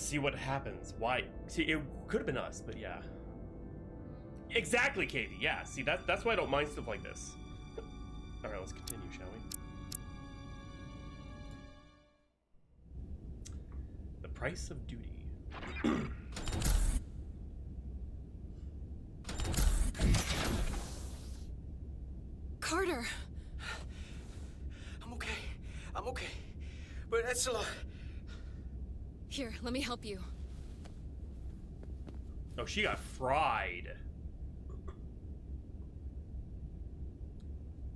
see what happens. Why? See, it could have been us, but yeah. Exactly, Katie. Yeah. See, that's why I don't mind stuff like this. All right, let's continue, shall we? The price of duty. Carter. I'm okay. But that's a lot. Here, let me help you. Oh, she got fried.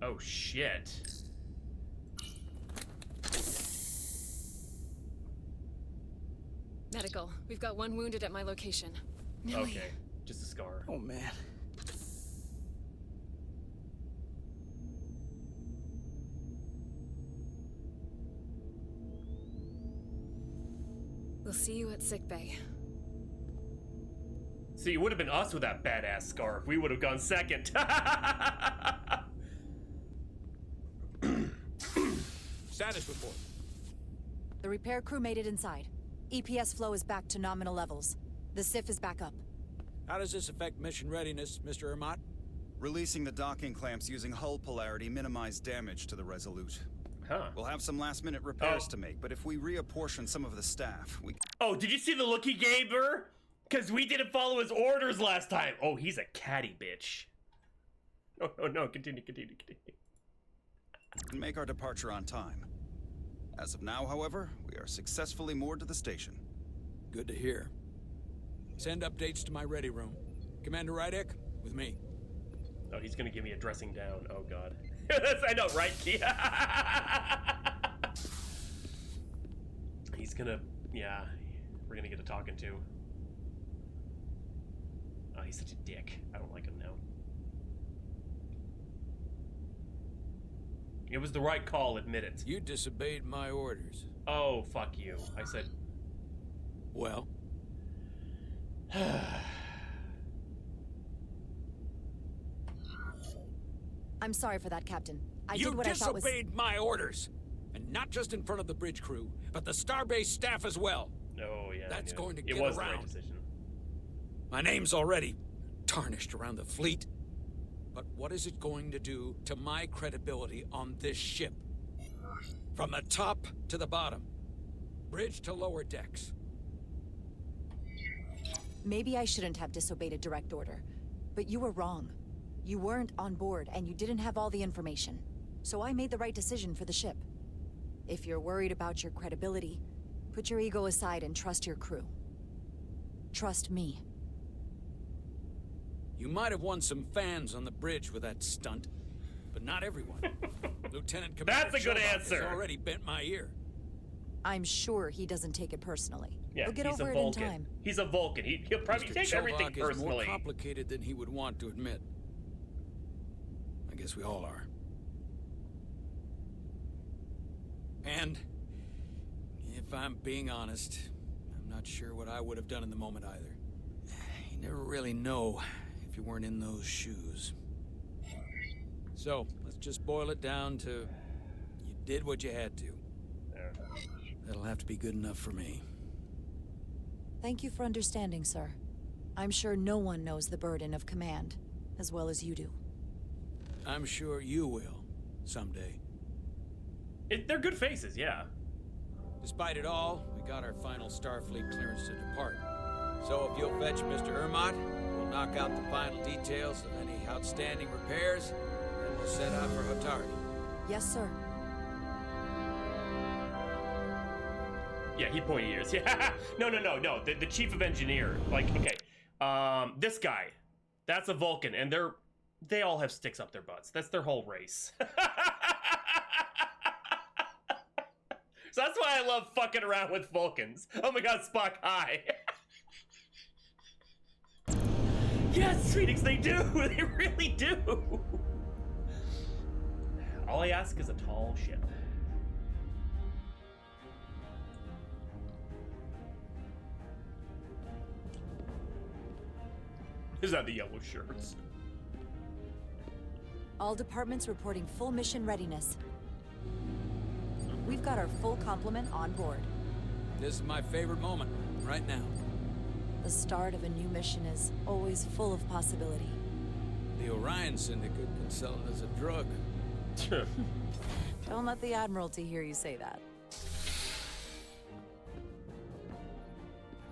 Oh, shit. Medical. We've got one wounded at my location. Millie. Okay, just a scar. Oh, man. We'll see you at sickbay. See, it would have been us with that badass scarf. We would have gone second. Status report. The repair crew made it inside. EPS flow is back to nominal levels. The SIF is back up. How does this affect mission readiness, Mr. Ermot? Releasing the docking clamps using hull polarity minimized damage to the Resolute. Huh. We'll have some last-minute repairs to make, but if we reapportion some of the staff, we... Oh, did you see the look he gave her? Because we didn't follow his orders last time. Oh, he's a catty bitch. Oh, no, continue. can make our departure on time. As of now, however, we are successfully moored to the station. Good to hear. Send updates to my ready room. Commander Rydek, with me. Oh, he's gonna give me a dressing down. Oh, God. I know, right? He's gonna... Yeah, we're gonna get a talking to. Oh, he's such a dick. I don't like him now. It was the right call, admit it. You disobeyed my orders. Oh, fuck you. I said... Well? I'm sorry for that, Captain. I did what I thought was... You disobeyed my orders! And not just in front of the bridge crew, but the Starbase staff as well. Oh, yeah. That's going to it get was around. The right decision. My name's already tarnished around the fleet. But what is it going to do to my credibility on this ship? From the top to the bottom. Bridge to lower decks. Maybe I shouldn't have disobeyed a direct order, but you were wrong. You weren't on board, and you didn't have all the information. So I made the right decision for the ship. If you're worried about your credibility, put your ego aside and trust your crew. Trust me. You might have won some fans on the bridge with that stunt, but not everyone. Lieutenant Commander That's a good Sherlock answer. has already bent my ear. I'm sure he doesn't take it personally. Yeah, He'll get he's over a it in Vulcan. time. He's a Vulcan. He'll probably Mr. take everything Sherlock is more personally. complicated than he would want to admit. I guess we all are. And if I'm being honest, I'm not sure what I would have done in the moment either. You never really know if you weren't in those shoes. So, let's just boil it down to you did what you had to. That'll have to be good enough for me. Thank you for understanding, sir. I'm sure no one knows the burden of command as well as you do. I'm sure you will, someday. They're good faces, yeah. Despite it all, we got our final Starfleet clearance to depart. So if you'll fetch Mr. Ermot, we'll knock out the final details of any outstanding repairs, and we'll set out for Hotari. Yes, sir. Yeah, he pointy ears. Yeah. No. The chief of engineer. Like, okay. This guy. That's a Vulcan, and they all have sticks up their butts. That's their whole race. So that's why I love fucking around with Vulcans. Oh my god, Spock, hi. Yes, Phoenix, they do. They really do. All I ask is a tall ship. Is that the yellow shirts? All departments reporting full mission readiness. We've got our full complement on board. This is my favorite moment. right now. The start of a new mission is always full of possibility. The Orion Syndicate can sell it as a drug. Don't let the Admiralty hear you say that.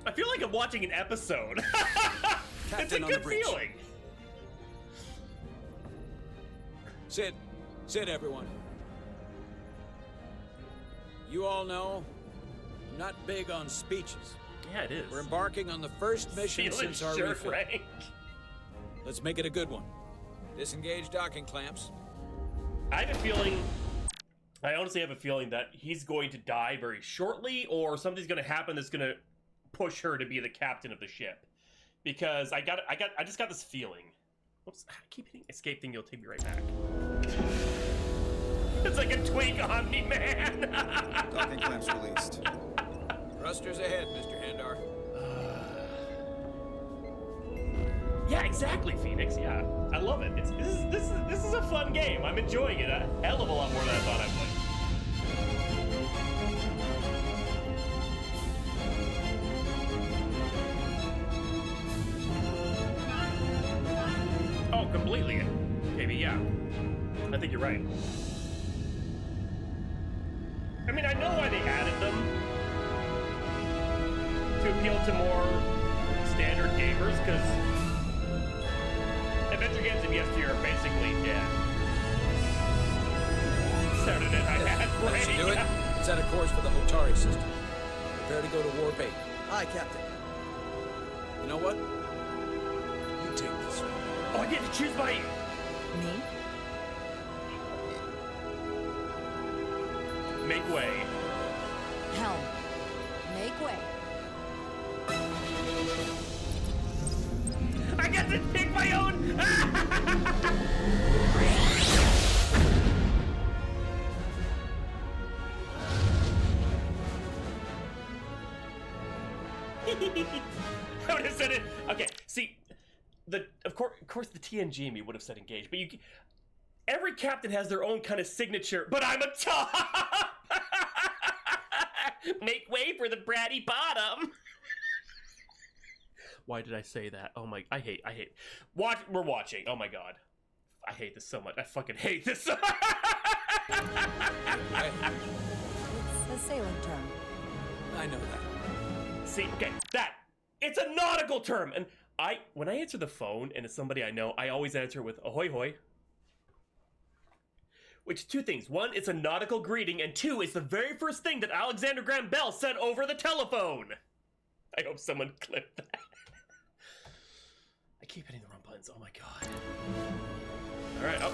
I feel like I'm watching an episode. It's a Captain on the good bridge. feeling. Sit. Sit, everyone. You all know, I'm not big on speeches. Yeah, it is. We're embarking on the first mission Feeling since our sure, refit. Frank. Let's make it a good one. Disengage docking clamps. I have a feeling, I honestly have a feeling that he's going to die very shortly, or something's going to happen that's going to push her to be the captain of the ship. Because I just got this feeling. Oops, I keep hitting escape thing, you'll take me right back. It's like a twink Omni-Man. Docking clamps released. Thrusters ahead, Mr. Handar. Yeah, exactly, Phoenix. Yeah, I love it. This is a fun game. I'm enjoying it a hell of a lot more than I thought I would. Oh, completely. Maybe, yeah. I think you're right. I mean, I know why they added them. To appeal to more standard gamers, because adventure games of yesteryear are basically dead. Saturday Night had That should do it. break. Set a course for the Hotari system. Prepare to go to Warp 8. Aye, Captain. You know what? You take this one. Oh, I get to choose my... Me? Make way. Helm. Make way. I get to pick my own... I would have said it. Okay, see, of course, the TNG in me would have said engage, but every captain has their own kind of signature. But I'm a top. Make way for the bratty bottom. Why did I say that? Oh my, I hate. We're watching. Oh my god, I hate this so much. I fucking hate this. Hey, It's a sailing term. I know that. See, okay, it's a nautical term, and when I answer the phone and it's somebody I know, I always answer with ahoy hoy. Which, two things. One, it's a nautical greeting, and two, it's the very first thing that Alexander Graham Bell said over the telephone. I hope someone clipped that. I keep hitting the wrong buttons, oh my god. Alright, up.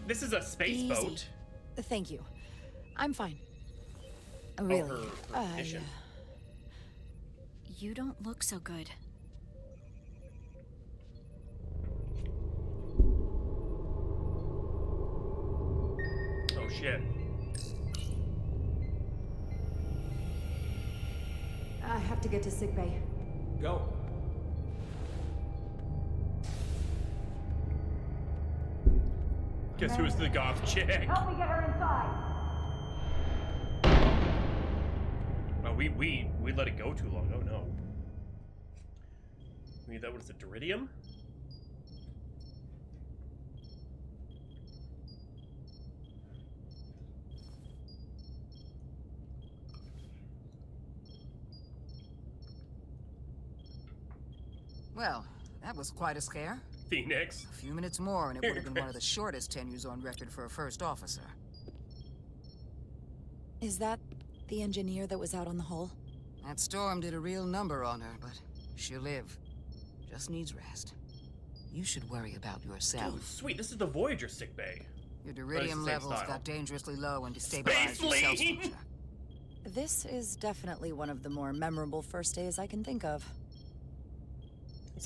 This is a space Easy. boat. Thank you. I'm fine. Really. her mission. You don't look so good. Oh shit. I have to get to sickbay. Go. Guess who's the goth chick? Help me get her inside. Oh, we let it go too long. Oh no. That was a Diridium? Well, that was quite a scare. Phoenix. A few minutes more and it would have been one of the shortest tenures on record for a first officer. Is that the engineer that was out on the hull? That storm did a real number on her, but she'll live. Just needs rest. You should worry about yourself. Oh, sweet. This is the Voyager sickbay. Your the diridium same levels style. got dangerously low and destabilized Space your cell Lean! structure. This is definitely one of the more memorable first days I can think of.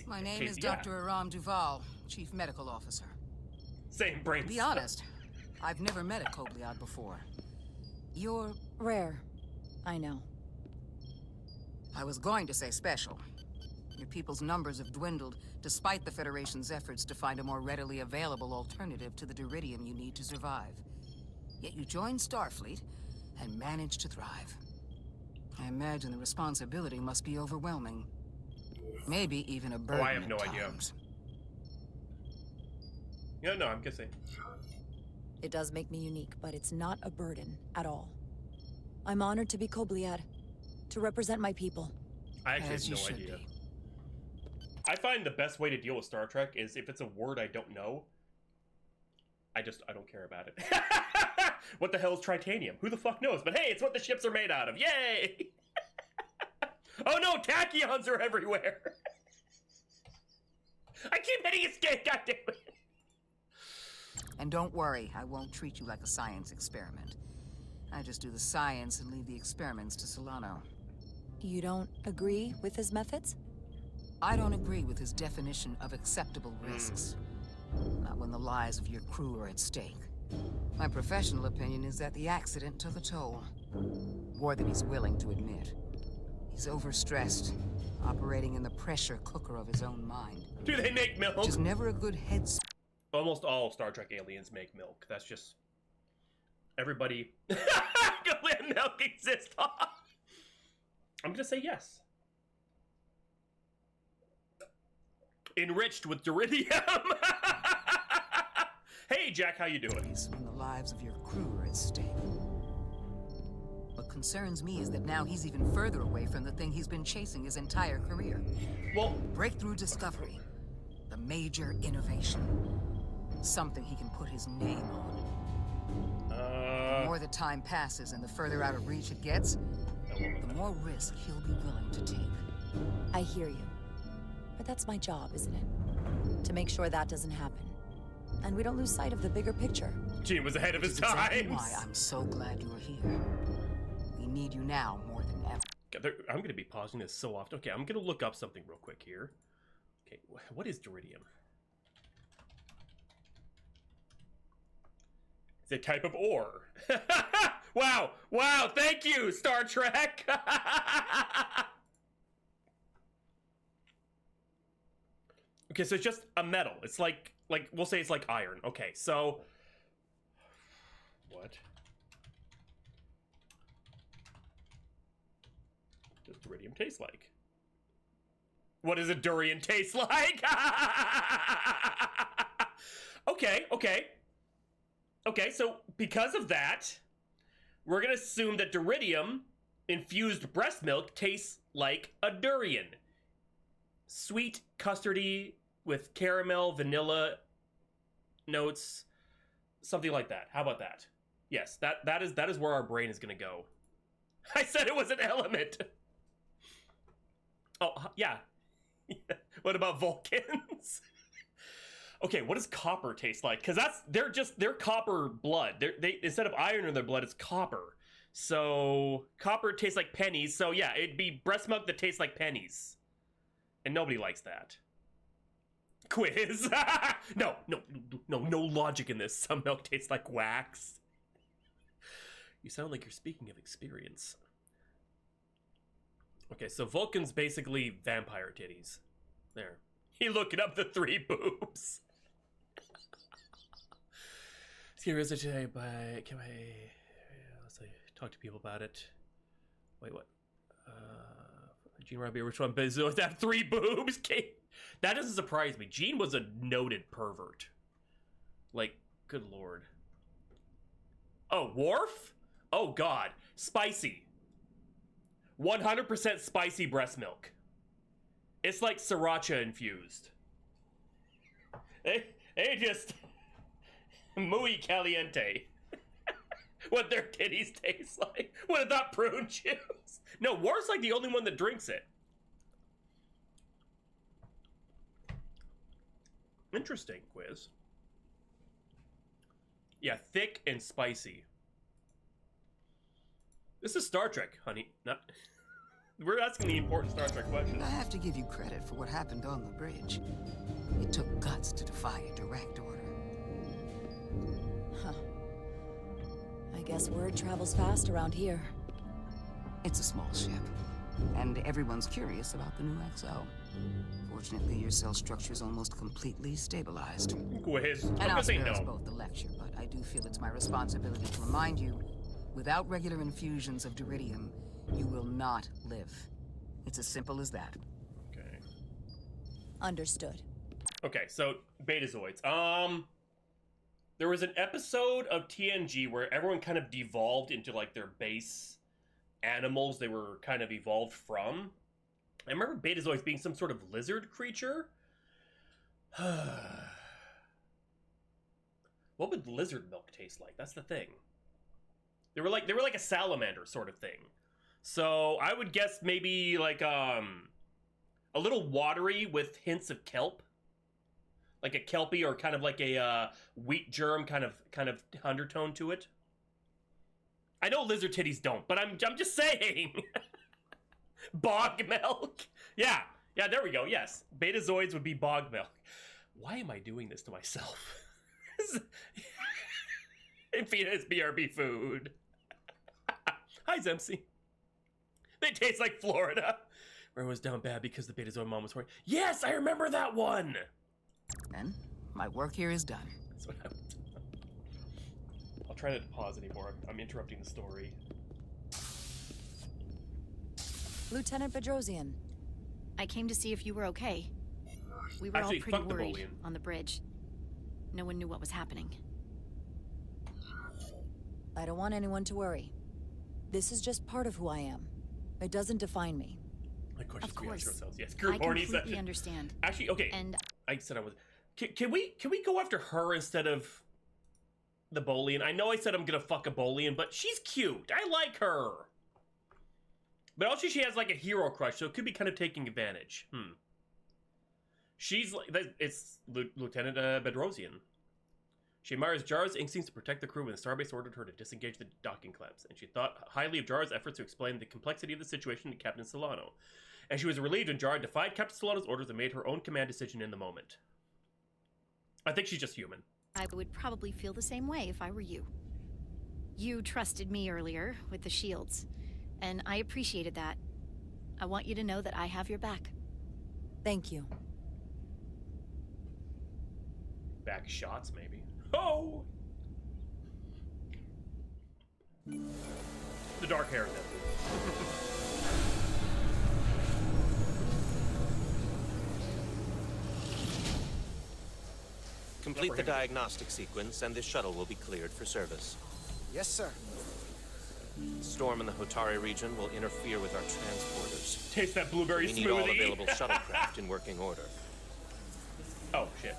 My name Okay, is yeah. Dr. Aram Duval, Chief Medical Officer. Same brain. To be honest, I've never met a Kobliad before. You're... Rare. I know. I was going to say special. Your people's numbers have dwindled, despite the Federation's efforts to find a more readily available alternative to the diridium you need to survive. Yet you joined Starfleet and managed to thrive. I imagine the responsibility must be overwhelming. Maybe even a burden I have no at idea. times. Yeah, no, I'm guessing. It does make me unique, but it's not a burden at all. I'm honored to be Kobliad, to represent my people. I actually As you have no should idea. be. I find the best way to deal with Star Trek is if it's a word I don't know, I don't care about it. What the hell is tritanium? Who the fuck knows? But hey, it's what the ships are made out of. Yay! Oh no, tachyons are everywhere. I keep hitting escape, goddammit. And don't worry, I won't treat you like a science experiment. I just do the science and leave the experiments to Solano. You don't agree with his methods? I don't agree with his definition of acceptable risks. Not when the lives of your crew are at stake. My professional opinion is that the accident took a toll. More than he's willing to admit. He's overstressed, operating in the pressure cooker of his own mind. Do they make milk? Which is never a good headspace. Almost all Star Trek aliens make milk. That's just... Everybody... milk exists. I'm gonna say yes. Enriched with duridium. Hey, Jack, how you doing? When the lives of your crew are at stake. What concerns me is that now he's even further away from the thing he's been chasing his entire career. Well, Breakthrough discovery. The major innovation. Something he can put his name on. The more the time passes and the further out of reach it gets, the more risk he'll be willing to take. I hear you. But that's my job, isn't it? To make sure that doesn't happen. And we don't lose sight of the bigger picture. Gene was ahead of his Exactly times. why I'm so glad you're here. We need you now more than ever. God, I'm going to be pausing this so often. Okay, I'm going to look up something real quick here. Okay, what is duridium? It's a type of ore. Wow, wow, thank you, Star Trek. Okay, so it's just a metal. It's like we'll say it's like iron. Okay, so what does duridium taste like? What does a durian taste like? Okay, so because of that, we're gonna assume that duridium infused breast milk tastes like a durian. Sweet, custardy, with caramel, vanilla notes, something like that. How about that? Yes, that is where our brain is gonna go. I said it was an element. Oh yeah. What about Vulcans? Okay, what does copper taste like? Because they're copper blood. They instead of iron in their blood, it's copper. So copper tastes like pennies. So yeah, it'd be breast milk that tastes like pennies, and nobody likes that. Quiz. No logic in this. Some milk tastes like wax. You sound like you're speaking of experience. Okay, so Vulcan's basically vampire titties. There. You looking up the 3 boobs. Here is it today by can I let's see, talk to people about it. Wait, what? Gene Robbie, which one? Does it have 3 boobs? That doesn't surprise me. Gene was a noted pervert. Like, good lord. Oh, Worf? Oh god. Spicy. 100% spicy breast milk. It's like sriracha infused. They just muy caliente. What their titties taste like. What about prune juice? No, Worf's like the only one that drinks it. Interesting quiz. Yeah, thick and spicy. This is Star Trek, honey. Not. We're asking the important Star Trek questions. I have to give you credit for what happened on the bridge. It took guts to defy a direct order. Huh. I guess word travels fast around here. It's a small ship, and everyone's curious about the new XO. Fortunately, your cell structure is almost completely stabilized. Quiz. I'm And gonna I'll say spare us no. both the lecture, but I do feel it's my responsibility to remind you, without regular infusions of duridium, You will not live. It's as simple as that. Okay. Understood. Okay, so Betazoids. There was an episode of TNG where everyone kind of devolved into like their base animals they were kind of evolved from. I remember Betazoids being some sort of lizard creature. What would lizard milk taste like? That's the thing. They were like a salamander sort of thing. So I would guess maybe like a little watery with hints of kelp. Like a kelpie or kind of like a wheat germ kind of undertone to it. I know lizard titties don't, but I'm just saying. Bog milk. Yeah, there we go. Yes, Betazoids would be bog milk. Why am I doing this to myself? Infina is BRB food. Hi, Zemsy. They taste like Florida. Where it was down bad because the Betazoid mom was horny. Yes, I remember that one. And my work here is done. That's what I would do. I'll try not to pause anymore. I'm interrupting the story. Lieutenant Bedrosian. I came to see if you were okay. We were Actually, all pretty fuck the worried bullying. on the bridge. No one knew what was happening. I don't want anyone to worry. This is just part of who I am. It doesn't define me. Of course, Of course. ourselves. Yes, group I horny completely session. understand. Actually, okay. And I said I was. Can we go after her instead of the Bolian? I know I said I'm gonna fuck a Bolian, but she's cute. I like her. But also she has like a hero crush, so it could be kind of taking advantage. She's like it's Lieutenant Bedrosian. She admires Jar's instincts to protect the crew when the Starbase ordered her to disengage the docking clamps, and she thought highly of Jar's efforts to explain the complexity of the situation to Captain Solano. And she was relieved when Jar defied Captain Solano's orders and made her own command decision in the moment. I think she's just human. I would probably feel the same way if I were you. You trusted me earlier with the shields, and I appreciated that. I want you to know that I have your back. Thank you. Back shots, maybe. Oh! The dark hair, then. Complete the diagnostic sequence, and this shuttle will be cleared for service. Yes, sir. Storm in the Hotari region will interfere with our transporters. Taste that blueberry We smoothie. need all available shuttlecraft in working order. Oh, shit.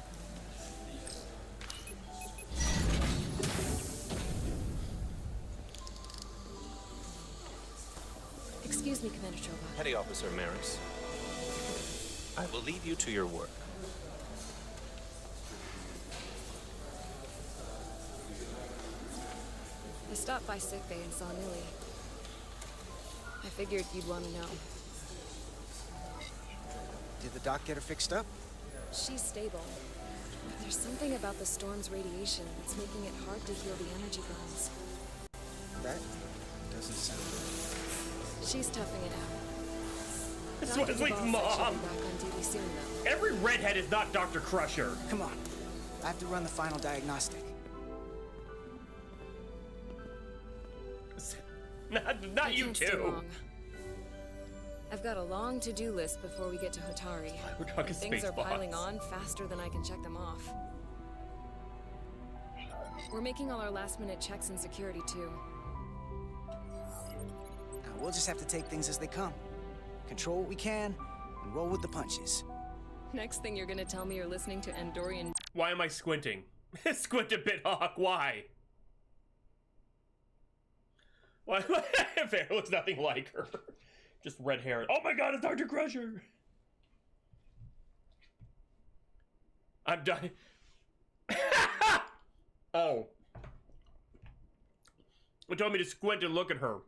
Excuse me, Commander Chobot. Petty Officer Maris, I will leave you to your work. I stopped by sickbay and saw Nilly. I figured you'd want to know. Did the doc get her fixed up? She's stable. But there's something about the storm's radiation that's making it hard to heal the energy burns. That doesn't sound good. She's toughing it out. This Dr. was like Duvall said she'll mom. be back on duty soon, though. Every redhead is not Dr. Crusher. Come on. I have to run the final diagnostic. Not I you can't stay too. long. I've got a long to-do list before we get to Hotari. We're talking Things space are piling bots. on faster than I can check them off. We're making all our last-minute checks and security, too. Now, we'll just have to take things as they come. Control what we can, and roll with the punches. Next thing you're gonna tell me you're listening to Andorian. Why am I squinting? Squint a bit, Hawk. Why? Why? Fair looks nothing like her. Just red hair. Oh my god, it's Dr. Crusher! I'm dying. Oh. It told me to squint and look at her.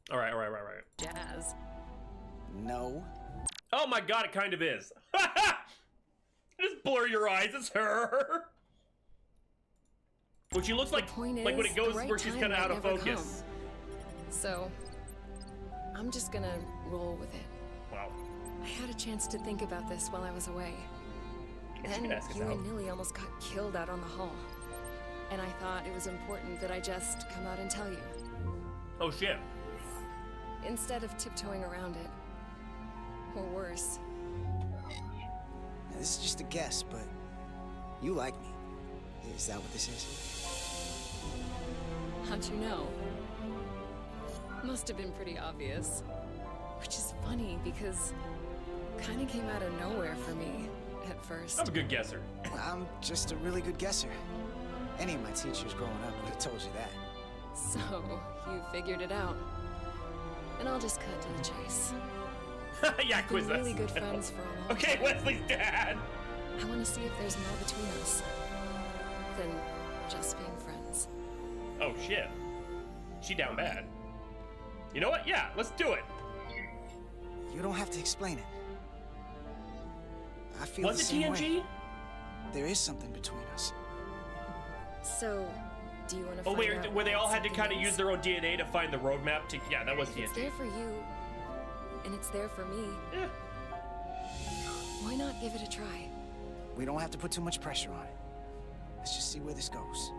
Alright. Jazz. No. Oh my god, it kind of is. Just blur your eyes, it's her. Well, she looks like point when is, it goes the right where she's time kind of might out of never focus. So, I'm just gonna roll with it. Wow. I had a chance to think about this while I was away. Guess you Then can ask us you out. and Nilly almost got killed out on the hull. And I thought it was important that I just come out and tell you. Oh shit. instead of tiptoeing around it. Or worse. Now, this is just a guess, but you like me. Is that what this is? How'd you know? Must have been pretty obvious. Which is funny, because kinda came out of nowhere for me at first. I'm a good guesser. Well, I'm just a really good guesser. Any of my teachers growing up would have told you that. So, you figured it out. And I'll just cut to the chase. Yeah, quiz We're us. really good friends for a long Okay, time. Wesley's dad. I want to see if there's more between us than just being friends. Oh shit. She down bad. You know what? Yeah, let's do it. You don't have to explain it. I feel Was the it same TNG? way. There is something between us. So, do you want to Oh find wait, out where they all had to something kind of is? use their own DNA to find the roadmap to... Yeah, that was It's TNG. there for you, and it's there for me. Yeah. Why not give it a try? We don't have to put too much pressure on it. Let's just see where this goes.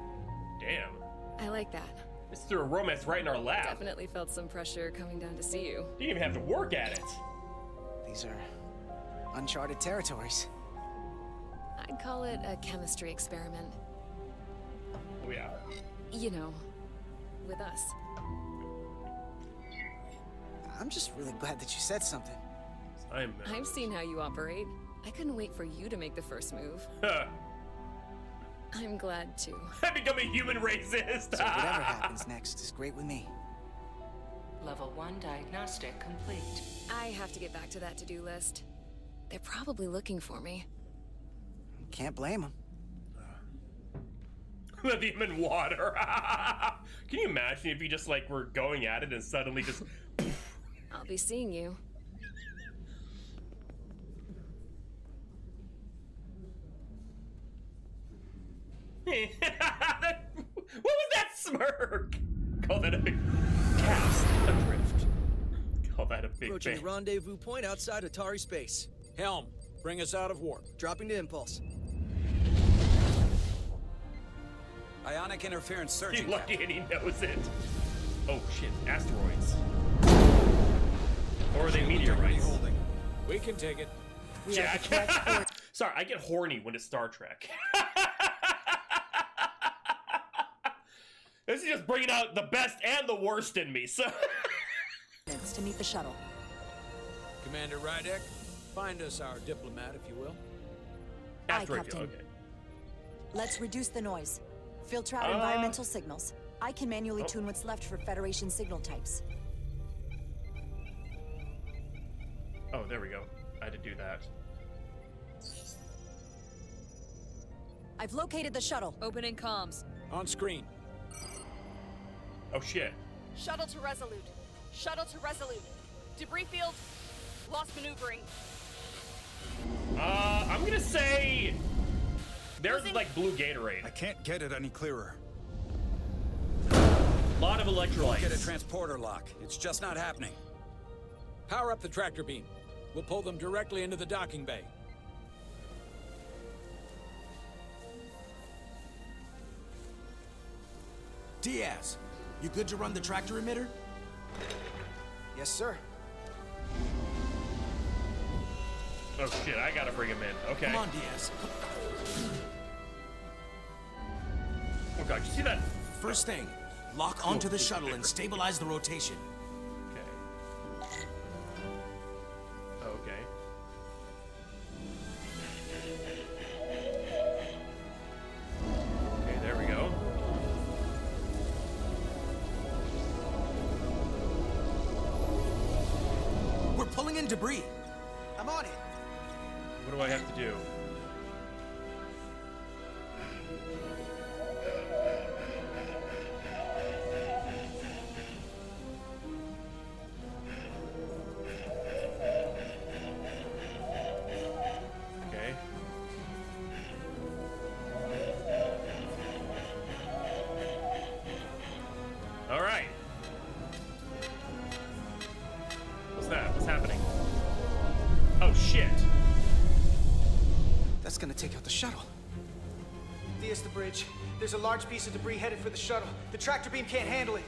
Damn. I like that. This threw a romance right in our lap. Definitely felt some pressure coming down to see you. Didn't even have to work at it. These are uncharted territories. I'd call it a chemistry experiment. Oh yeah. You know, with us. I'm just really glad that you said something. I've seen how you operate. I couldn't wait for you to make the first move. I'm glad too. I become a human racist. So whatever happens next is great with me. Level 1 diagnostic complete. I have to get back to that to-do list. They're probably looking for me. Can't blame them. Let him in water. Can you imagine if you just like were going at it and suddenly just... I'll be seeing you. What was that smirk? Call that a big cast adrift. Call that a big Approaching bang. the rendezvous point outside Atari space. Helm, bring us out of warp. Dropping to impulse. Ionic interference He's searching. lucky and he knows it. Oh shit, asteroids. Or are they meteorites? Holding. We can take it. Jack. Sorry, I get horny when it's Star Trek. This is just bringing out the best and the worst in me, so... To meet the shuttle. Commander Rydek, find us our diplomat, if you will. Aye, Asteroid Captain. field, okay. Let's reduce the noise. Filter out Uh, environmental signals. I can manually oh. tune what's left for Federation signal types. Oh, there we go. I had to do that. I've located the shuttle. Opening comms. On screen. Oh shit. Shuttle to Resolute. Shuttle to Resolute. Debris field. Lost maneuvering. I'm gonna say... There's Losing- like blue Gatorade. I can't get it any clearer. Lot of electrolytes. Get a transporter lock. It's just not happening. Power up the tractor beam. We'll pull them directly into the docking bay. Diaz, you good to run the tractor emitter? Yes, sir. Oh shit, I gotta bring him in. Okay. Come on, Diaz. Oh god, you see that? First thing, lock onto the shuttle and stabilize the rotation. Okay. Okay. Okay, there we go. We're pulling in debris. I'm on it. What do I have to do? Okay. All right. What's that? What's happening? Oh shit. That's gonna take out the shuttle. Diaz, the bridge. There's a large piece of debris headed for the shuttle. The tractor beam can't handle it.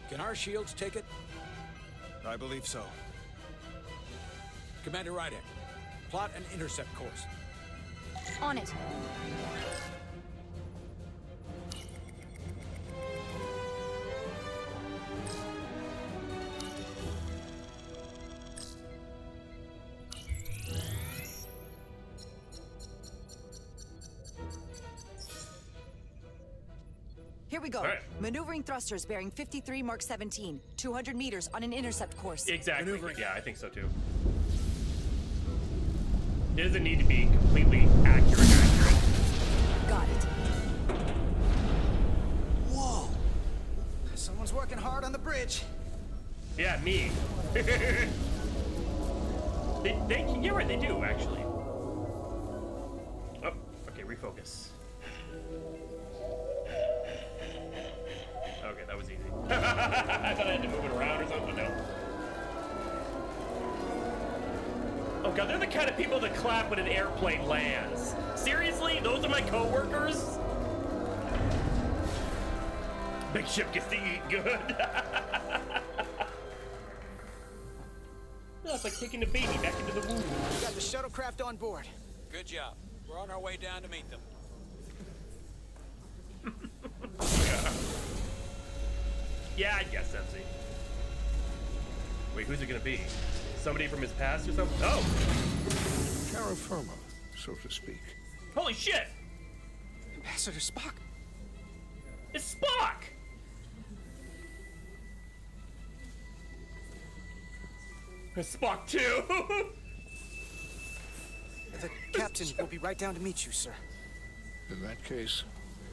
Can our shields take it? I believe so. Commander Ryder, plot an intercept course. On it. Here we go. All right. Maneuvering thrusters bearing 53 Mark 17, 200 meters on an intercept course. Exactly. Maneuvering. Yeah, I think so too. It doesn't need to be completely accurate. Got it. Whoa! Someone's working hard on the bridge. Yeah, me. You're right, they do, actually. Oh, okay, refocus. Okay, that was easy. I thought I had to move it around or something, no. Oh god, they're the kind of people that clap when an airplane lands. Seriously? Those are my coworkers? Big ship gets to eat good. No, it's like taking a baby back into the womb. We got the shuttlecraft on board. Good job. We're on our way down to meet them. Yeah, I guess that's it. Wait, who's it gonna be? Somebody from his past or something? Oh! Terra firma, so to speak. Holy shit! Ambassador Spock. It's Spock! It's Spock too! The captain will be right down to meet you, sir. In that case,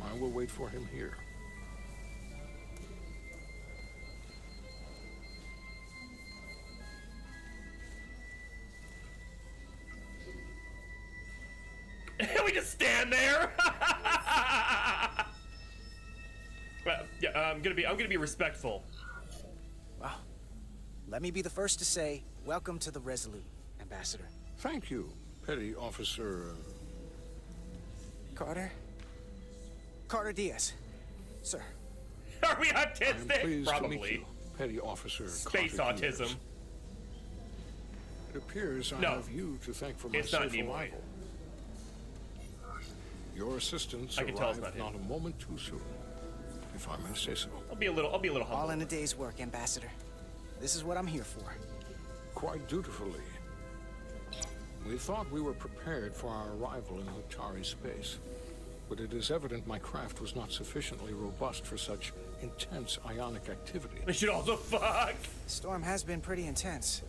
I will wait for him here. We just stand there. Well, yeah, I'm gonna be respectful. Well, let me be the first to say, welcome to the Resolute, Ambassador. Thank you, Petty Officer... Carter? Carter Diaz. Sir. Are we autistic? I am pleased to meet Probably. you, Petty Officer Space Carter autism. Diaz. It appears I No. have you to thank for my It's not safe Nimoy. arrival. Your assistance I can tell it's arrived not not a moment too soon, if I may say so. I'll be a little humble. All in a day's work, Ambassador. This is what I'm here for. Quite dutifully. We thought we were prepared for our arrival in Hutari space, but it is evident my craft was not sufficiently robust for such intense ionic activity. They should also fuck. The storm has been pretty intense.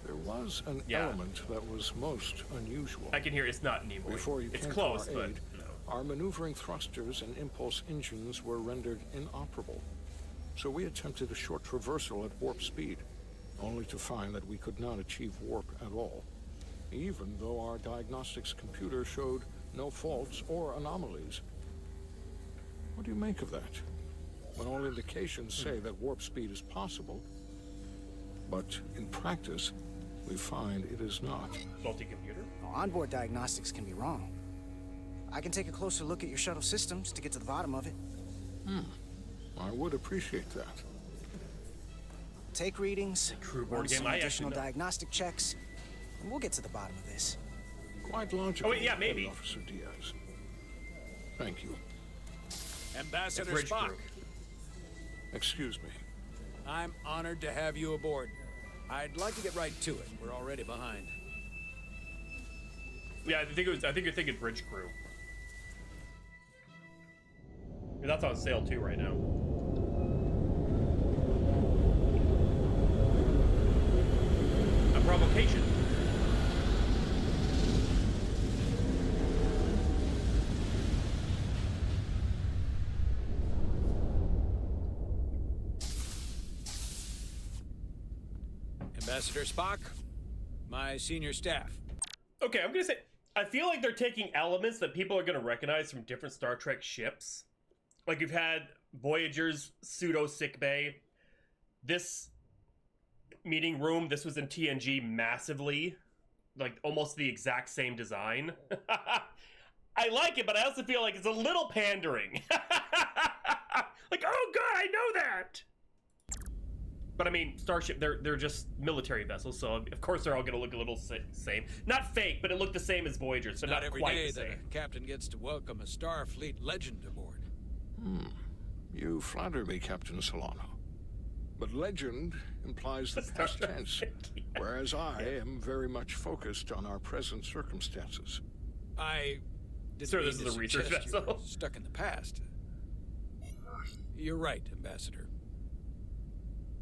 There was an Yeah. element that was most unusual. I can hear it's not Nimoy. Before you It's came close, to our but aid, no. our maneuvering thrusters and impulse engines were rendered inoperable. So we attempted a short traversal at warp speed, only to find that we could not achieve warp at all, even though our diagnostics computer showed no faults or anomalies. What do you make of that? When all indications say that warp speed is possible, but in practice, we find it is not. Faulty computer? Onboard diagnostics can be wrong. I can take a closer look at your shuttle systems to get to the bottom of it. I would appreciate that. Take readings, True run board game. some I additional actually know. diagnostic checks, and we'll get to the bottom of this. Quite logical, Oh, wait, yeah, maybe. Officer Diaz. Thank you. Ambassador Bridge Spock, crew. Excuse me. I'm honored to have you aboard. I'd like to get right to it. We're already behind. Yeah, I think you're thinking bridge crew. Yeah, that's on sale too right now. A provocation. Ambassador Spock, my senior staff. Okay, I'm gonna say, I feel like they're taking elements that people are gonna recognize from different Star Trek ships. Like you've had Voyager's pseudo sickbay. This meeting room, this was in TNG massively. Like almost the exact same design. I like it, but I also feel like it's a little pandering. Like, oh god, I know that! But I mean, Starship, they're just military vessels, so of course they're all gonna look a little same. Not fake, but it looked the same as Voyager, so not every quite day the same. that a captain gets to welcome a Starfleet legend aboard. You flatter me, Captain Solano. But legend implies the past tense, whereas I am very much focused on our present circumstances. I didn't Sir, mean this to is a research suggest you were vessel. stuck in the past. You're right, Ambassador.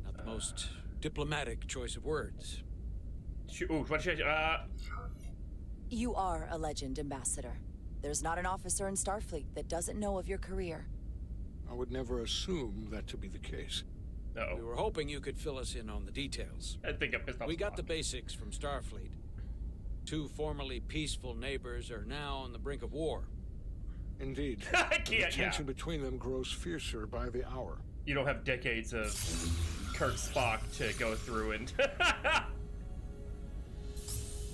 Not the most diplomatic choice of words. Ooh, what should I, You are a legend, Ambassador. There's not an officer in Starfleet that doesn't know of your career. I would never assume that to be the case. Uh-oh. We were hoping you could fill us in on the details. I think I pissed off We got Spock. the basics from Starfleet. Two formerly peaceful neighbors are now on the brink of war. Indeed. I The can't, tension between them grows fiercer by the hour. You don't have decades of Kirk Spock to go through and...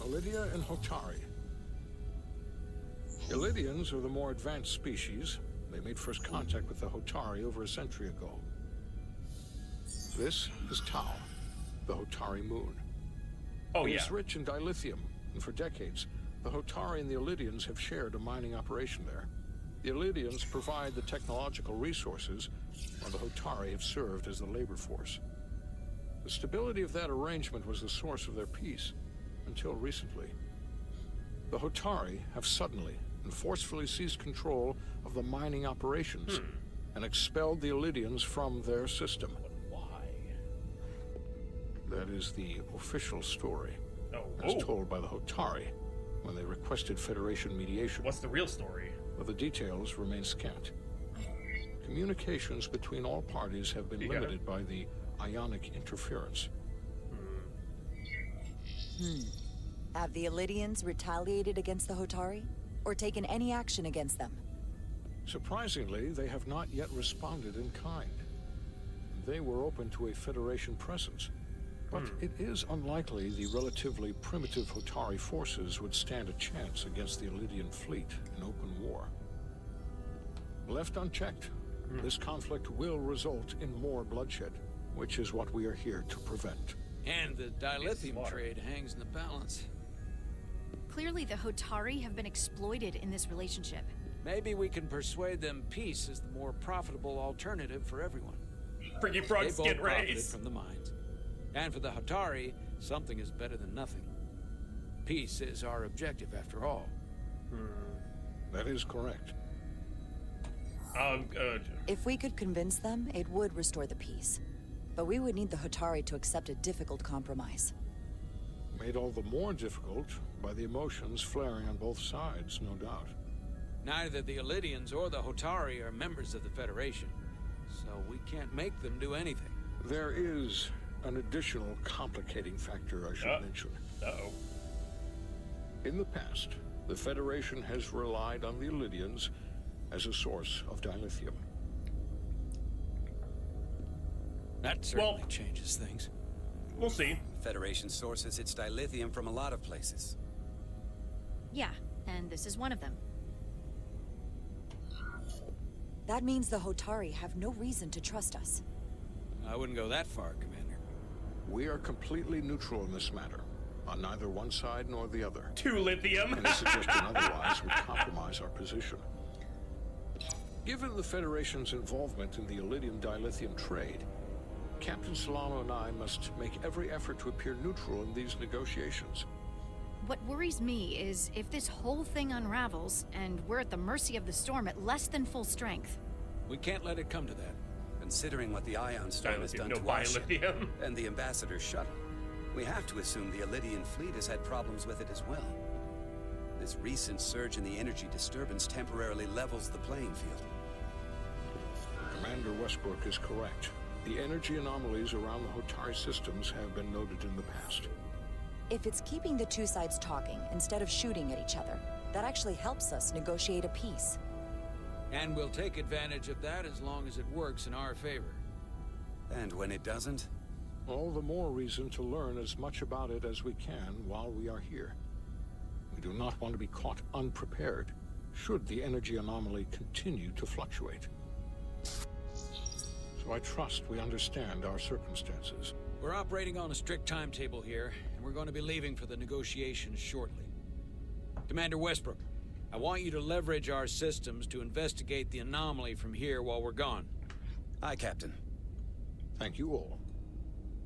Ilidia and Hotari. Ilidians are the more advanced species. They made first contact with the Hotari over a century ago. This is Tau, the Hotari moon. Oh, It yeah. is rich in dilithium, and for decades, the Hotari and the Ilidians have shared a mining operation there. The Ilidians provide the technological resources, while the Hotari have served as the labor force. The stability of that arrangement was the source of their peace, until recently. The Hotari have suddenly and forcefully seized control of the mining operations and expelled the Ilidians from their system. That is the official story, as told by the Hotari when they requested Federation mediation. What's the real story? But the details remain scant. Communications between all parties have been limited by the ionic interference. Have the Ilidians retaliated against the Hotari? Or taken any action against them? Surprisingly, they have not yet responded in kind. They were open to a Federation presence. But it is unlikely the relatively primitive Hotari forces would stand a chance against the Ilidian fleet in open war. Left unchecked, this conflict will result in more bloodshed, which is what we are here to prevent. And the dilithium trade hangs in the balance. Clearly, the Hotari have been exploited in this relationship. Maybe we can persuade them peace is the more profitable alternative for everyone. Freaky frog They skin both profited rays. from the mines. And for the Hotari, something is better than nothing. Peace is our objective, after all. That is correct. If we could convince them, it would restore the peace. But we would need the Hotari to accept a difficult compromise. Made all the more difficult by the emotions flaring on both sides, no doubt. Neither the Ilidians or the Hotari are members of the Federation, so we can't make them do anything. There is an additional complicating factor I should mention. Uh-oh. In the past, the Federation has relied on the Ilidians as a source of dilithium. That certainly changes things. We'll see. Federation sources its dilithium from a lot of places. Yeah, and this is one of them. That means the Hotari have no reason to trust us. I wouldn't go that far, Commander. We are completely neutral in this matter, on neither one side nor the other. To lithium. Any suggestion otherwise would compromise our position. Given the Federation's involvement in the Ilidium dilithium trade, Captain Solano and I must make every effort to appear neutral in these negotiations. What worries me is if this whole thing unravels and we're at the mercy of the storm at less than full strength. We can't let it come to that. Considering what the Ion Storm has done no to our ship dilithium. and the Ambassador's shuttle, we have to assume the Ilidian fleet has had problems with it as well. This recent surge in the energy disturbance temporarily levels the playing field. Commander Westbrook is correct. The energy anomalies around the Hotari systems have been noted in the past. If it's keeping the two sides talking instead of shooting at each other, that actually helps us negotiate a peace. And we'll take advantage of that as long as it works in our favor. And when it doesn't? All the more reason to learn as much about it as we can while we are here. We do not want to be caught unprepared, should the energy anomaly continue to fluctuate. So so I trust we understand our circumstances. We're operating on a strict timetable here, and we're going to be leaving for the negotiations shortly. Commander Westbrook, I want you to leverage our systems to investigate the anomaly from here while we're gone. Aye, Captain. Thank you all.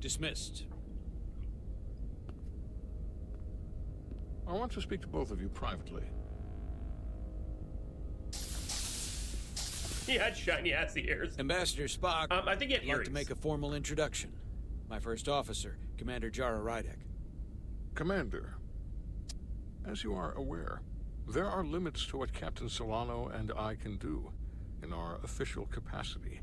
Dismissed. I want to speak to both of you privately. He had shiny ass ears. Ambassador Spock, I think he had I'd like earrings. to make a formal introduction. My first officer, Commander Jara Rydek. Commander, as you are aware, there are limits to what Captain Solano and I can do in our official capacity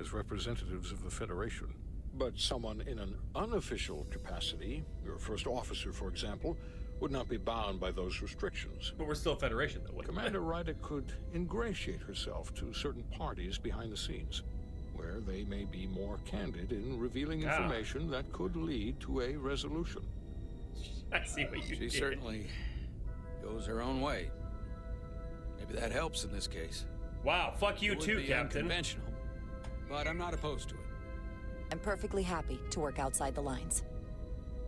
as representatives of the Federation. But someone in an unofficial capacity, your first officer, for example, would not be bound by those restrictions. But we're still a Federation, though. Commander Rydek could ingratiate herself to certain parties behind the scenes, where they may be more candid in revealing information that could lead to a resolution. I see what you did. She certainly goes her own way. Maybe that helps in this case. Wow, fuck you It would too, be Captain. Unconventional, but I'm not opposed to it. I'm perfectly happy to work outside the lines.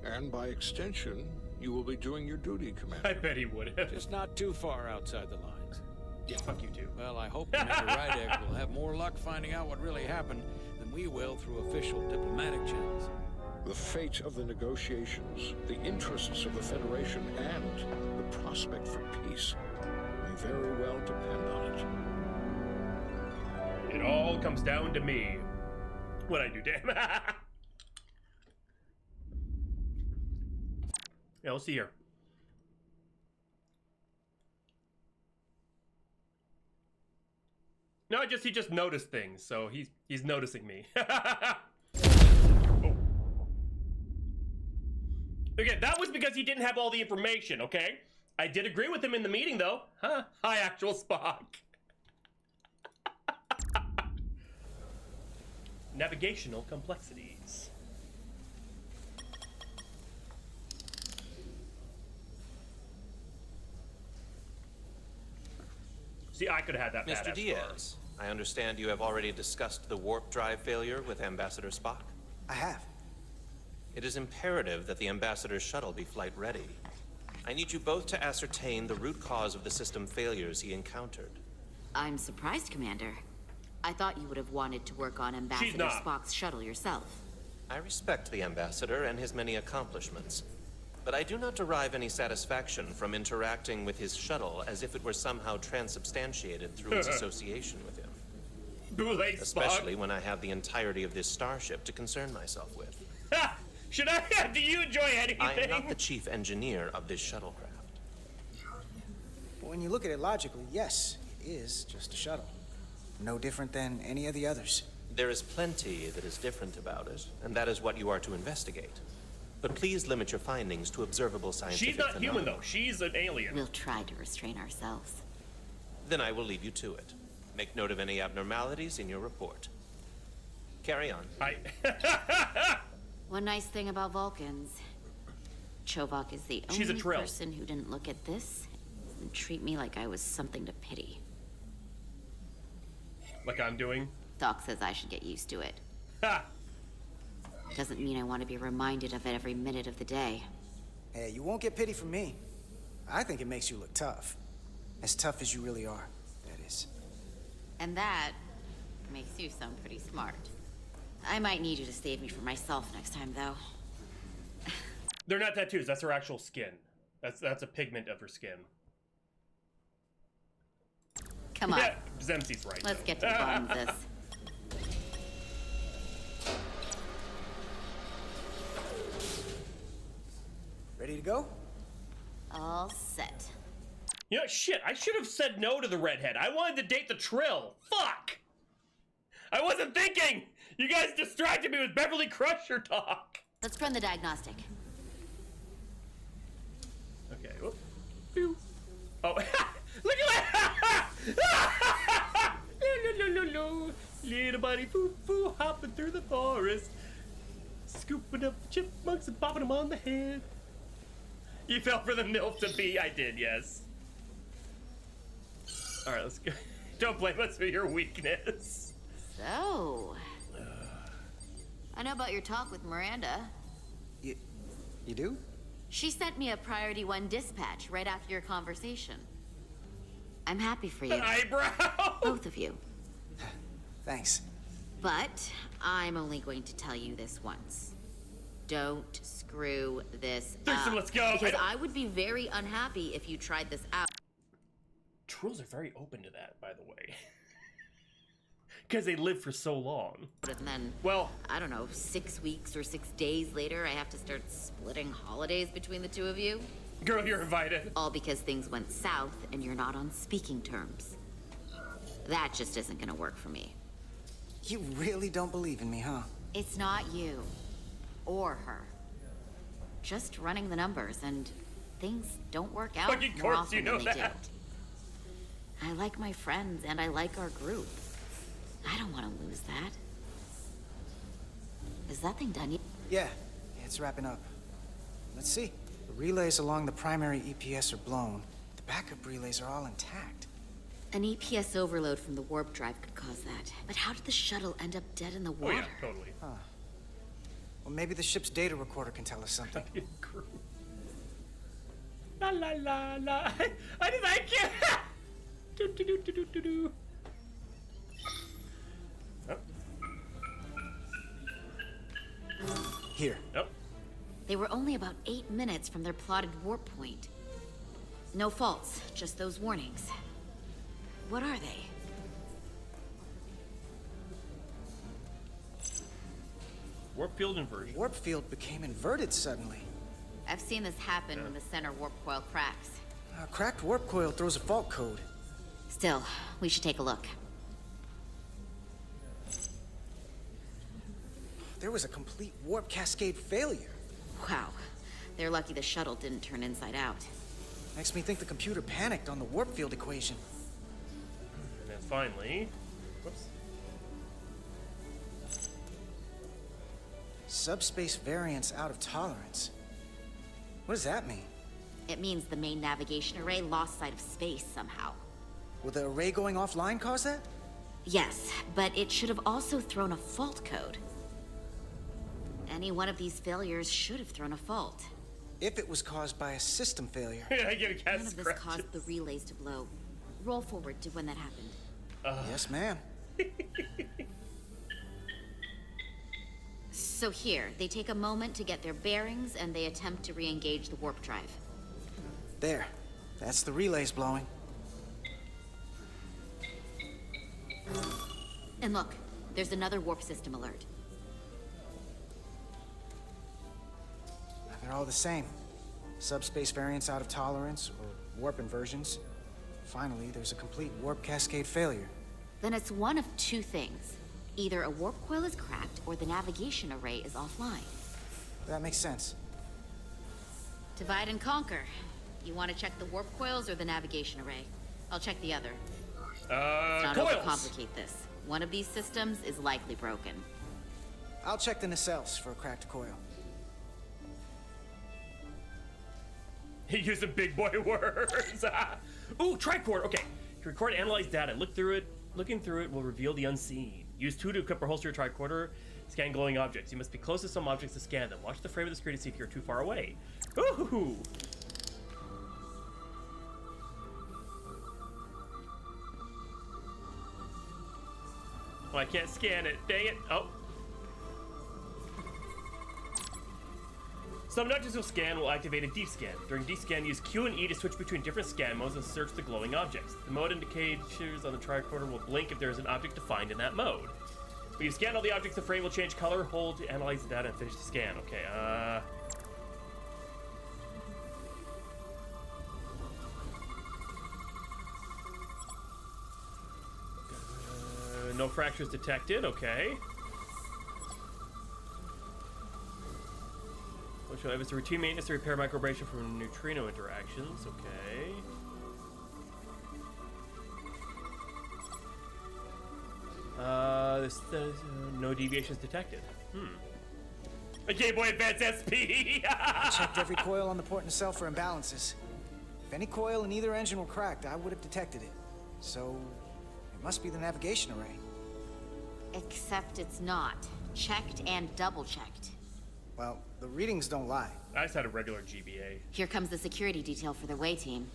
And by extension, you will be doing your duty, Commander. I bet he would have. Just not too far outside the lines. Yeah, fuck you too. Well, I hope Commander Rydek will have more luck finding out what really happened than we will through official diplomatic channels. The fate of the negotiations, the interests of the Federation, and the prospect for peace may very well depend on it. It all comes down to me. What I do, damn. Yeah, we'll see here. No, he just noticed things, so he's noticing me. Oh. Okay, that was because he didn't have all the information, okay? I did agree with him in the meeting, though. Huh? Hi, actual Spock. Navigational complexities. See, I could have had that Mr. badass Diaz, I understand you have already discussed the warp drive failure with Ambassador Spock. I have. It is imperative that the Ambassador's shuttle be flight ready. I need you both to ascertain the root cause of the system failures he encountered. I'm surprised, Commander. I thought you would have wanted to work on Ambassador Spock's shuttle yourself. I respect the Ambassador and his many accomplishments, but I do not derive any satisfaction from interacting with his shuttle as if it were somehow transubstantiated through its association with him. Bootleg Especially when I have the entirety of this starship to concern myself with. Ha! Should I? Do you enjoy anything? I am not the chief engineer of this shuttlecraft. When you look at it logically, yes, it is just a shuttle. No different than any of the others. There is plenty that is different about it, and that is what you are to investigate. But please limit your findings to observable scientific She's not phenomena. human, though. She's an alien. We'll try to restrain ourselves. Then I will leave you to it. Make note of any abnormalities in your report. Carry on. One nice thing about Vulcans, Chovak is the She's a only Trill. person who didn't look at this and treat me like I was something to pity. Like I'm doing? Doc says I should get used to it. Ha! Doesn't mean I want to be reminded of it every minute of the day. Hey, you won't get pity from me. I think it makes you look tough. As tough as you really are, that is. And that makes you sound pretty smart. I might need you to save me from myself next time, though. They're not tattoos. That's her actual skin. That's a pigment of her skin. Come on. Yeah, Zemsi's right. Let's though. get to the bottom of this. Ready to go? All set. You know, shit, I should have said no to the redhead. I wanted to date the Trill. Fuck! I wasn't thinking! You guys distracted me with Beverly Crusher talk. Let's run the diagnostic. Okay, whoop. Pew. Oh, look at that! Little buddy foo-foo hopping through the forest, scooping up the chipmunks and popping them on the head. You fell for the MILF to be. I did, yes. All right, let's go. Don't blame us for your weakness. So, I know about your talk with Miranda. You do? She sent me a Priority 1 dispatch right after your conversation. I'm happy for you. Eyebrow! Both of you. Thanks. But I'm only going to tell you this once. Don't screw this up. Let's go. Because I would be very unhappy if you tried this out. Trolls are very open to that, by the way. Because they live for so long. And then, well, I don't know, 6 weeks or 6 days later, I have to start splitting holidays between the two of you. Girl, you're invited. All because things went south and you're not on speaking terms. That just isn't gonna work for me. You really don't believe in me, huh? It's not you. Or her. Just running the numbers, and things don't work out Fucking more course, you often know than they that. do. I like my friends, and I like our group. I don't want to lose that. Is that thing done yet? Yeah, it's wrapping up. Let's see. The relays along the primary EPS are blown. The backup relays are all intact. An EPS overload from the warp drive could cause that. But how did the shuttle end up dead in the water? Oh yeah, totally. Huh. Well, maybe the ship's data recorder can tell us something. La la la la. I did like you. Do do do do do do do. Here. Yep. They were only about 8 minutes from their plotted warp point. No faults, just those warnings. What are they? Warp field inversion. Warp field became inverted suddenly. I've seen this happen when the center warp coil cracks. A cracked warp coil throws a fault code. Still, we should take a look. There was a complete warp cascade failure. Wow. They're lucky the shuttle didn't turn inside out. Makes me think the computer panicked on the warp field equation. And then finally, whoops. Subspace variance out of tolerance. What does that mean? It means the main navigation array lost sight of space somehow. Will the array going offline cause that? Yes, but it should have also thrown a fault code. Any one of these failures should have thrown a fault. If it was caused by a system failure. I get a cat None of this scratches. caused the relays to blow. Roll forward to when that happened. Yes, ma'am. So here, they take a moment to get their bearings and they attempt to re-engage the warp drive. There. That's the relays blowing. And look, there's another warp system alert. They're all the same. Subspace variance out of tolerance, or warp inversions. Finally, there's a complete warp cascade failure. Then it's one of two things. Either a warp coil is cracked, or the navigation array is offline. That makes sense. Divide and conquer. You want to check the warp coils or the navigation array? I'll check the other. Let's not overcomplicate this. One of these systems is likely broken. I'll check the nacelles for a cracked coil. He used some big boy words. Ooh, tricorder. Okay. To record and analyze data. Look through it. Looking through it will reveal the unseen. Use 2 to equip or holster your tricorder. Scan glowing objects. You must be close to some objects to scan them. Watch the frame of the screen to see if you're too far away. Ooh. Oh, I can't scan it. Dang it. Oh. Some nudges will scan will activate a descan. During descan, use Q and E to switch between different scan modes and search the glowing objects. The mode indicators on the tricorder will blink if there is an object to find in that mode. When you scan all the objects, the frame will change color. Hold to analyze the data and finish the scan. Okay, no fractures detected, okay. Which will have is routine maintenance to repair microabrasion from neutrino interactions, okay. No deviations detected. A Game Boy Advance SP! I checked every coil on the port nacelle for imbalances. If any coil in either engine were cracked, I would have detected it. So, it must be the navigation array. Except it's not. Checked and double-checked. Well, the readings don't lie. I just had a regular GBA. Here comes the security detail for the way team.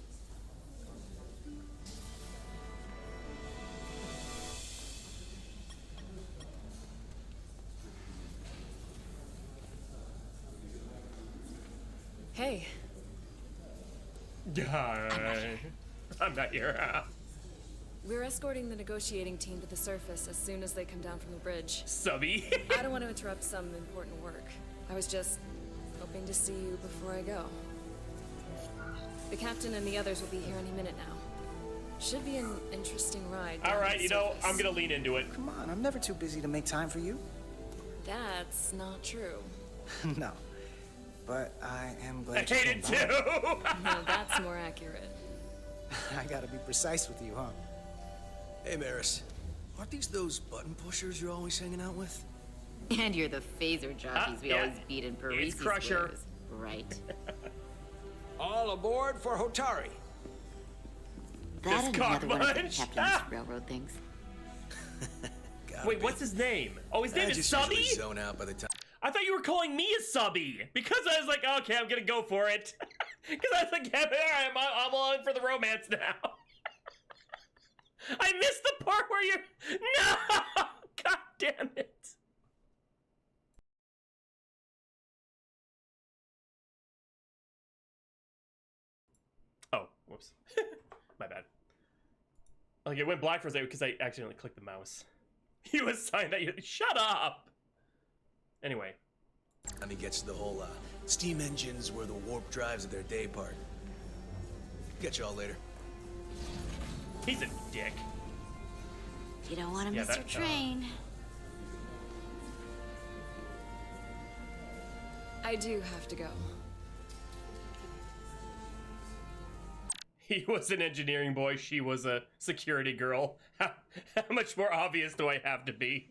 Hey. I'm not here. We're escorting the negotiating team to the surface as soon as they come down from the bridge. Subby. I don't want to interrupt some important work. I was just hoping to see you before I go. The captain and the others will be here any minute now. Should be an interesting ride. All right, you know, I'm gonna lean into it. Come on, I'm never too busy to make time for you. That's not true. No. But I am glad I hate it too. No, that's more accurate. I gotta be precise with you, huh? Hey, Maris. Aren't these those button pushers you're always hanging out with? And you're the phaser jockeys we always beat in Parisi Crusher. squares, right? All aboard for Hotari. That and cock another one of the munch. captain's railroad things. Wait, what's his name? Oh, his name is Subby? Zone out by the time. I thought you were calling me a Subby because I was like, okay, I'm gonna go for it. Because I was like, yeah, all right, I'm all in for the romance now. I missed the part where you're... No! God damn it. Oh, whoops. My bad. Like, it went black for a second because I accidentally clicked the mouse. He was saying that you... Shut up! Anyway. And he gets to the whole, steam engines were the warp drives of their day part. Catch y'all later. He's a dick. You don't want to miss your train. I do have to go. He was an engineering boy, she was a security girl. How much more obvious do I have to be?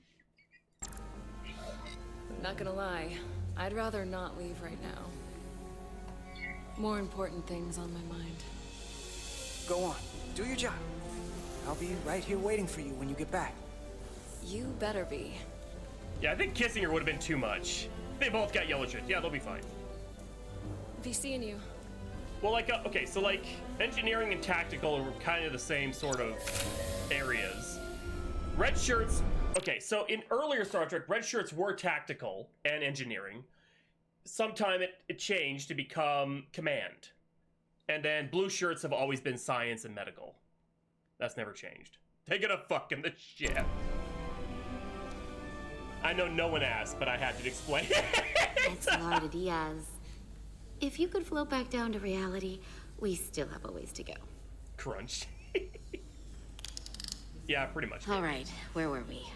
Not gonna lie, I'd rather not leave right now. More important things on my mind. Go on, do your job. I'll be right here waiting for you when you get back. You better be. Yeah, I think kissing her would have been too much. They both got yellow shit. Yeah, they'll be fine. Be seeing you. Well, like, okay, so like, engineering and tactical are kind of the same sort of areas. Red shirts, okay, so in earlier Star Trek, red shirts were tactical and engineering. Sometime it changed to become command. And then blue shirts have always been science and medical. That's never changed. Taking a fuck in the ship. I know no one asked, but I had to explain. That's Laura Diaz. If you could float back down to reality, we still have a ways to go. Crunch. Yeah, pretty much. All right, where were we?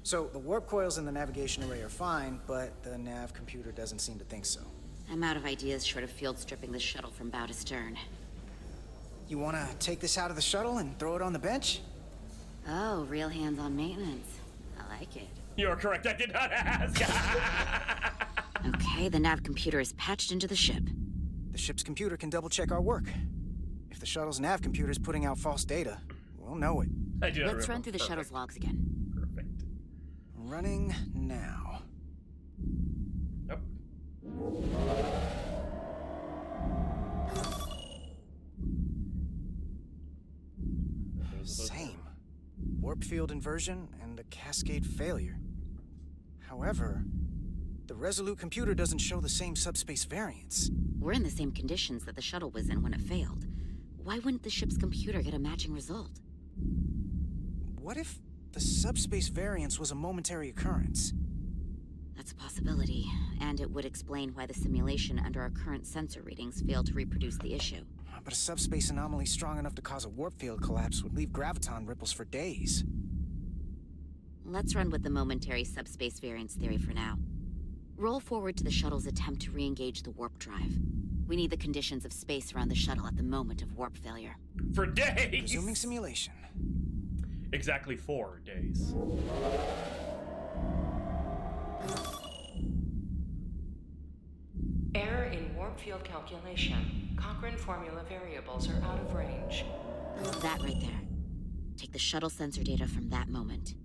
So, the warp coils in the navigation array are fine, but the nav computer doesn't seem to think so. I'm out of ideas short of field stripping the shuttle from bow to stern. You wanna take this out of the shuttle and throw it on the bench? Oh, real hands-on maintenance. I like it. You're correct, I did not ask. Okay, the nav computer is patched into the ship. The ship's computer can double-check our work. If the shuttle's nav computer is putting out false data, we'll know it. Let's run through the shuttle's logs again. Perfect. Running now. Nope. Same. Warp field inversion and a cascade failure. However, the Resolute computer doesn't show the same subspace variance. We're in the same conditions that the shuttle was in when it failed. Why wouldn't the ship's computer get a matching result? What if the subspace variance was a momentary occurrence? That's a possibility, and it would explain why the simulation under our current sensor readings failed to reproduce the issue. But a subspace anomaly strong enough to cause a warp field collapse would leave graviton ripples for days. Let's run with the momentary subspace variance theory for now. Roll forward to the shuttle's attempt to re-engage the warp drive. We need the conditions of space around the shuttle at the moment of warp failure. For days! Resuming simulation. Exactly 4 days. Error in warp field calculation. Cochrane formula variables are out of range. That right there. Take the shuttle sensor data from that moment.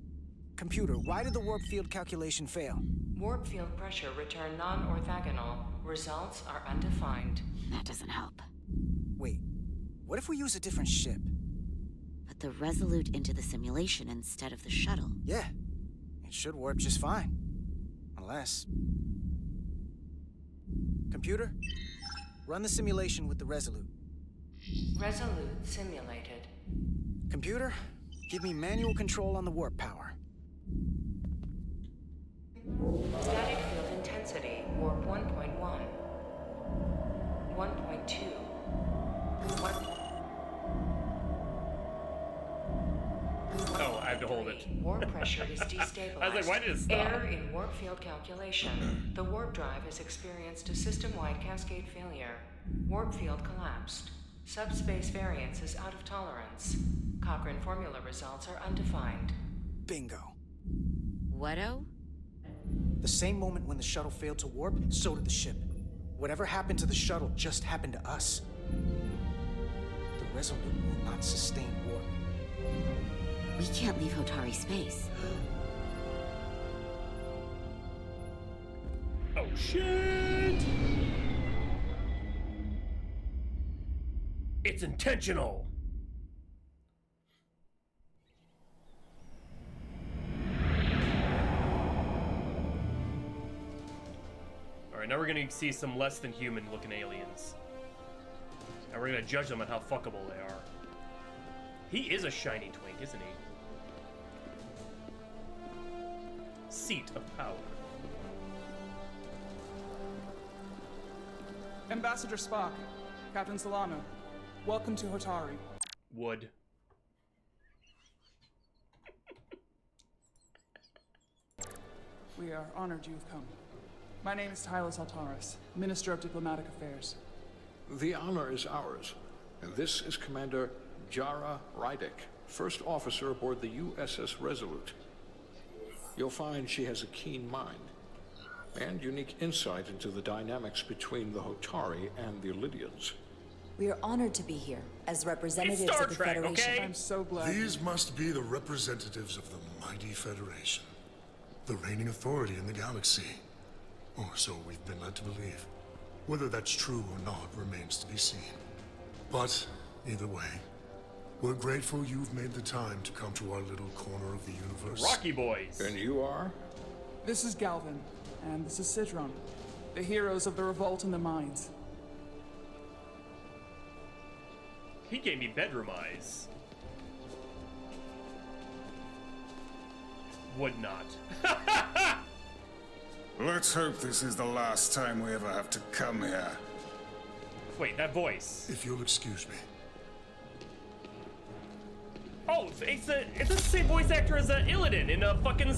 Computer, why did the warp field calculation fail? Warp field pressure returned non-orthogonal. Results are undefined. That doesn't help. Wait, what if we use a different ship? Put the Resolute into the simulation instead of the shuttle. Yeah, it should warp just fine. Unless... Computer, run the simulation with the Resolute. Resolute simulated. Computer, give me manual control on the warp power. Static field intensity, warp 1.1. 1.2. 1. Oh, I have to hold it. Warp pressure is destabilized. I was like, why did it stop? Error in warp field calculation. The warp drive has experienced a system-wide cascade failure. Warp field collapsed. Subspace variance is out of tolerance. Cochrane formula results are undefined. Bingo. What-o? The same moment when the shuttle failed to warp, so did the ship. Whatever happened to the shuttle just happened to us. The Resolute will not sustain warp. We can't leave Hotari space. Oh, shit! It's intentional! Alright, now we're gonna see some less than human looking aliens. And we're gonna judge them on how fuckable they are. He is a shiny twink, isn't he? Seat of power. Ambassador Spock, Captain Solano, welcome to Hotari. Wood. We are honored you've come. My name is Tyler Saltaris, Minister of Diplomatic Affairs. The honor is ours, and this is Commander Jara Rydick, first officer aboard the USS Resolute. You'll find she has a keen mind, and unique insight into the dynamics between the Hotari and the Illidians. We are honored to be here as representatives Star of the Trek, Federation. okay? I'm so glad. These must be the representatives of the mighty Federation, the reigning authority in the galaxy. Or so we've been led to believe. Whether that's true or not remains to be seen. But, either way, we're grateful you've made the time to come to our little corner of the universe. Rocky Boys. And you are? This is Galvin, and this is Citron, the heroes of the revolt in the mines. He gave me bedroom eyes. Would not. Let's hope this is the last time we ever have to come here. Wait, that voice. If you'll excuse me. Oh, it's the same voice actor as Illidan in fucking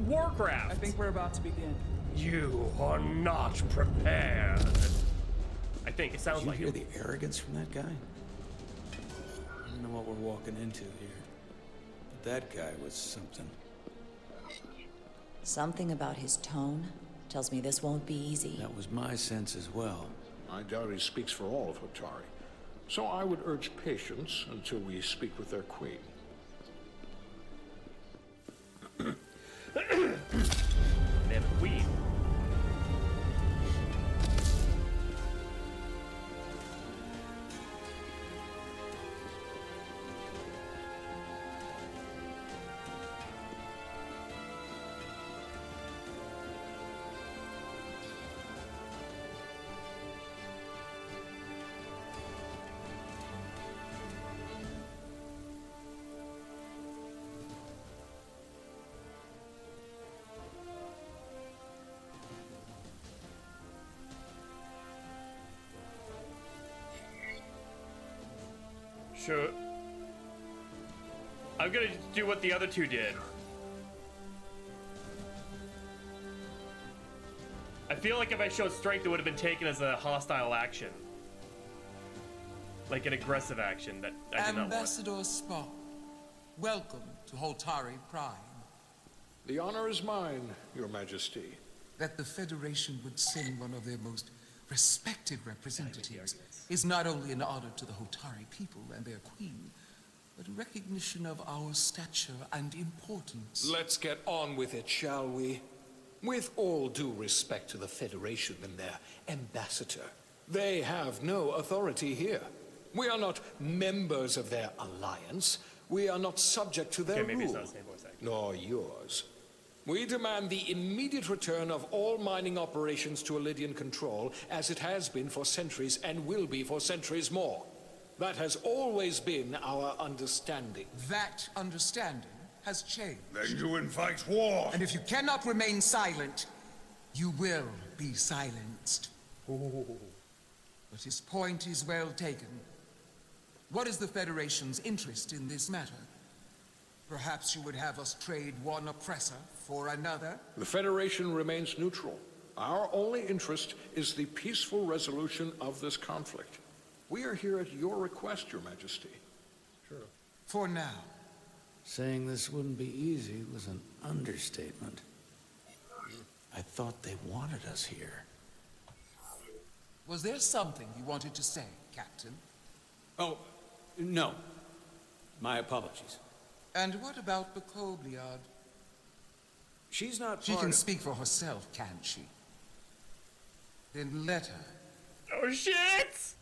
Warcraft. I think we're about to begin. You are not prepared. I think it sounds like Did you it. hear the arrogance from that guy? I don't know what we're walking into here, but that guy was something. Something about his tone tells me this won't be easy. That was my sense as well. I doubt he speaks for all of Hotari, so I would urge patience until we speak with their queen. They have a queen. Sure. I'm gonna do what the other two did. I feel like if I showed strength, it would have been taken as a hostile action. Like an aggressive action that I did not want. Ambassador Spock, welcome to Hotari Prime. The honor is mine, Your Majesty. That the Federation would send one of their most respected representatives is not only an honor to the Hotari people and their queen, but recognition of our stature and importance. Let's get on with it, shall we? With all due respect to the Federation and their ambassador, they have no authority here. We are not members of their alliance. We are not subject to their rule, nor yours. We demand the immediate return of all mining operations to Elydian control, as it has been for centuries and will be for centuries more. That has always been our understanding. That understanding has changed. Then you invite war. And if you cannot remain silent, you will be silenced. But his point is well taken. What is the Federation's interest in this matter? Perhaps you would have us trade one oppressor for another? The Federation remains neutral. Our only interest is the peaceful resolution of this conflict. We are here at your request, Your Majesty. Sure. For now. Saying this wouldn't be easy was an understatement. I thought they wanted us here. Was there something you wanted to say, Captain? Oh, no. My apologies. And what about Bakobliad? She's not She part can of... speak for herself, can't she? Then let her. Oh shit!